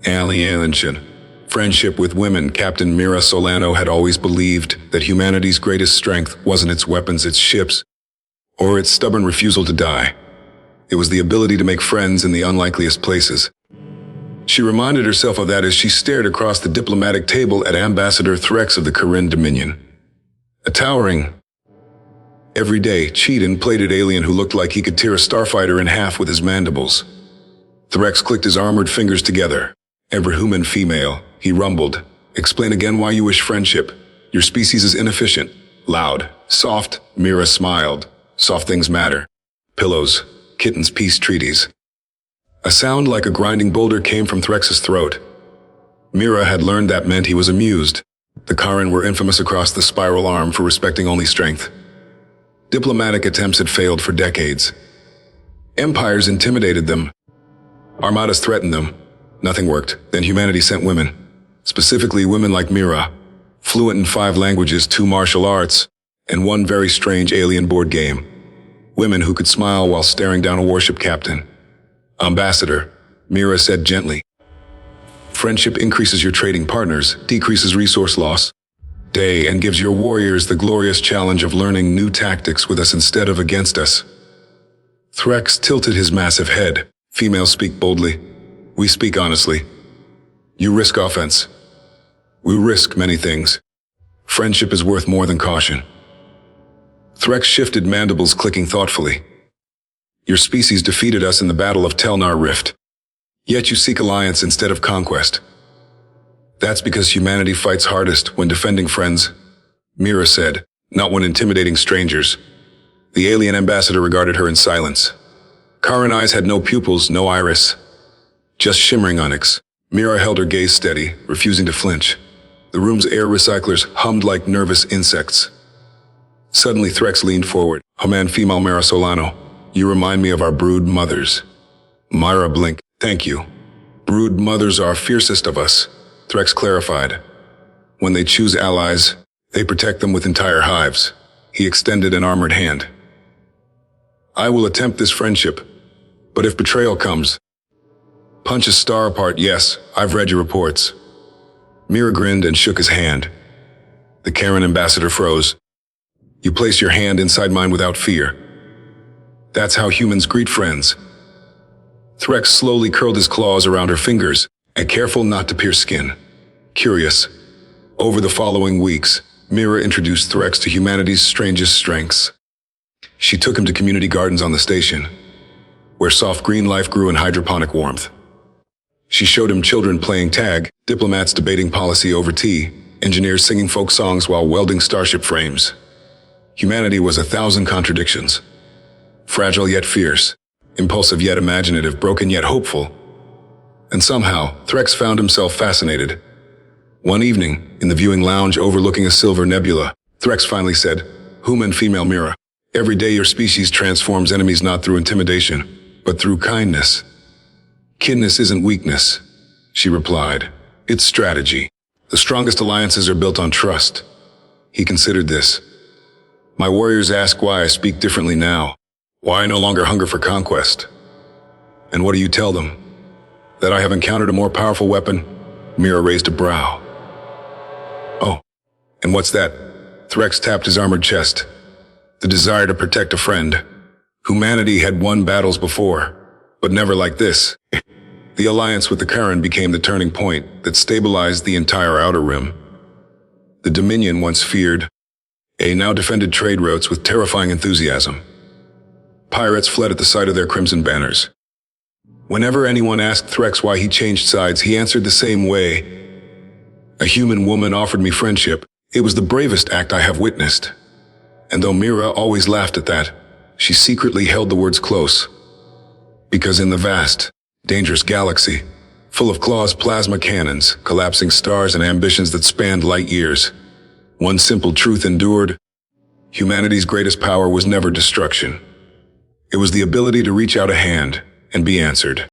Alienation. Friendship with women. Captain Mira Solano had always believed that humanity's greatest strength wasn't its weapons, its ships, or its stubborn refusal to die. It was the ability to make friends in the unlikeliest places. She reminded herself of that as she stared across the diplomatic table at Ambassador Threx of the Karen Dominion. A towering, everyday, cheat-and-plated alien who looked like he could tear a starfighter in half with his mandibles. Threx clicked his armored fingers together. "Every human female," he rumbled. "Explain again why you wish friendship. Your species is inefficient." Loud, soft, Mira smiled. "Soft things matter. Pillows, kittens, peace treaties." A sound like a grinding boulder came from Threx's throat. Mira had learned that meant he was amused. The Karen were infamous across the spiral arm for respecting only strength. Diplomatic attempts had failed for decades. Empires intimidated them. Armadas threatened them. Nothing worked. Then humanity sent women. Specifically women like Mira, fluent in 5 languages, 2 martial arts, and 1 very strange alien board game. Women who could smile while staring down a warship captain. "Ambassador," Mira said gently. "Friendship increases your trading partners, decreases resource loss, and gives your warriors the glorious challenge of learning new tactics with us instead of against us." Threx tilted his massive head. "Females speak boldly. We speak honestly. You risk offense. We risk many things. Friendship is worth more than caution." Threx shifted mandibles, clicking thoughtfully. "Your species defeated us in the Battle of Telnar Rift. Yet you seek alliance instead of conquest. That's because humanity fights hardest when defending friends," Mira said, "not when intimidating strangers." The alien ambassador regarded her in silence. Karen eyes had no pupils, no iris, just shimmering onyx. Mira held her gaze steady, refusing to flinch. The room's air recyclers hummed like nervous insects. Suddenly Threx leaned forward. "Human female Mira Solano, you remind me of our brood mothers." Myra blinked. "Thank you. Brood mothers are fiercest of us," Threx clarified. "When they choose allies, they protect them with entire hives." He extended an armored hand. "I will attempt this friendship, but if betrayal comes, punch a star apart. Yes, I've read your reports." Mira grinned and shook his hand. The Karen ambassador froze. "You place your hand inside mine without fear. That's how humans greet friends." Threx slowly curled his claws around her fingers, and careful not to pierce skin. Curious. Over the following weeks, Mira introduced Threx to humanity's strangest strengths. She took him to community gardens on the station, where soft green life grew in hydroponic warmth. She showed him children playing tag, diplomats debating policy over tea, engineers singing folk songs while welding starship frames. Humanity was 1,000 contradictions. Fragile yet fierce, impulsive yet imaginative, broken yet hopeful. And somehow, Threx found himself fascinated. One evening, in the viewing lounge overlooking a silver nebula, Threx finally said, "Human female Mira, every day your species transforms enemies not through intimidation, but through kindness." "Kindness isn't weakness," she replied. "It's strategy. The strongest alliances are built on trust." He considered this. "My warriors ask why I speak differently now, why I no longer hunger for conquest. And what do you tell them? That I have encountered a more powerful weapon?" Mira raised a brow. "Oh, and what's that?" Threx tapped his armored chest. "The desire to protect a friend. Humanity had won battles before, but never like this." The alliance with the Karen became the turning point that stabilized the entire Outer Rim. The Dominion, once feared, now defended trade routes with terrifying enthusiasm. Pirates fled at the sight of their crimson banners. Whenever anyone asked Threx why he changed sides, he answered the same way. "A human woman offered me friendship. It was the bravest act I have witnessed." And though Mira always laughed at that, she secretly held the words close. Because in the vast, dangerous galaxy, full of claws, plasma cannons, collapsing stars, and ambitions that spanned light years, one simple truth endured: humanity's greatest power was never destruction. It was the ability to reach out a hand and be answered.